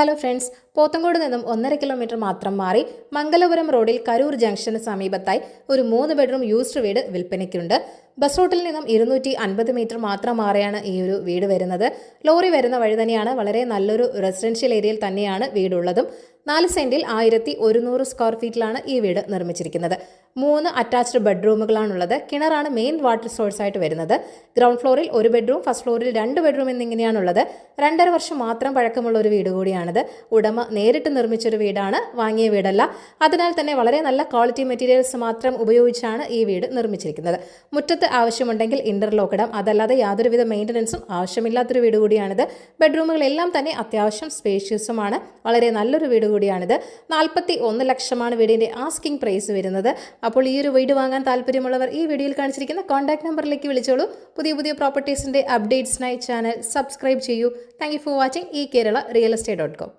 Hello friends, Pothencode നിന്നും 1.5 kilometre മാത്രം മാറി മംഗലപുരം റോഡിൽ കരൂർ ജംഗ്ഷന് സമീപത്തായി ഒരു 3 ബെഡ്റൂം യൂസ്ഡ് വീട് വിൽപ്പനയ്ക്കുണ്ട്. ബസ് റൂട്ടിൽ നിന്നും 250 മീറ്റർ മാത്രം മാറിയാണ് ഈ ഒരു വീട് വരുന്നത്. ലോറി വരുന്ന വഴി തന്നെയാണ്. വളരെ നല്ലൊരു റെസിഡൻഷ്യൽ ഏരിയയിൽ തന്നെയാണ് വീടുള്ളതും. 4 സെന്റിൽ 1100 സ്ക്വയർ ഫീറ്റിലാണ് ഈ വീട് നിർമ്മിച്ചിരിക്കുന്നത്. 3 അറ്റാച്ച്ഡ് ബെഡ്റൂമുകളാണുള്ളത്. കിണറാണ് മെയിൻ വാട്ടർ സോഴ്സ് ആയിട്ട് വരുന്നത്. ഗ്രൗണ്ട് ഫ്ലോറിൽ 1 ബെഡ്റൂം, ഫസ്റ്റ് ഫ്ലോറിൽ 2 ബെഡ്റൂം എന്നിങ്ങനെയാണുള്ളത്. 2.5 വർഷം മാത്രം പഴക്കമുള്ള ഒരു വീട് കൂടിയാണിത്. ഉടമ നേരിട്ട് നിർമ്മിച്ചൊരു വീടാണ്, വാങ്ങിയ വീടല്ല. അതിനാൽ തന്നെ വളരെ നല്ല ക്വാളിറ്റി മെറ്റീരിയൽസ് മാത്രം ഉപയോഗിച്ചാണ് ഈ വീട് നിർമ്മിച്ചിരിക്കുന്നത്. മുറ്റത്ത് ആവശ്യമുണ്ടെങ്കിൽ ഇന്റർലോക്ക് ഇടാം. അതല്ലാതെ യാതൊരുവിധ മെയിൻ്റനൻസും ആവശ്യമില്ലാത്തൊരു വീട് കൂടിയാണിത്. ബെഡ്റൂമുകളെല്ലാം തന്നെ അത്യാവശ്യം സ്പേഷ്യസുമാണ്. വളരെ നല്ലൊരു വീട് കൂടിയാണിത്. 41 ലക്ഷമാണ് വീടിൻ്റെ ആസ്കിംഗ് പ്രൈസ് വരുന്നത്. അപ്പോൾ ഈ ഒരു വീട് വാങ്ങാൻ താല്പര്യമുള്ളവർ ഈ വീഡിയോയിൽ കാണിച്ചിരിക്കുന്ന കോൺടാക്ട് നമ്പറിലേക്ക് വിളിച്ചോളൂ. പുതിയ പ്രോപ്പർട്ടീസിൻ്റെ അപ്ഡേറ്റ്സിനായി ചാനൽ സബ്സ്ക്രൈബ് ചെയ്യൂ. Thank you for watching eKerala Real Estate.com.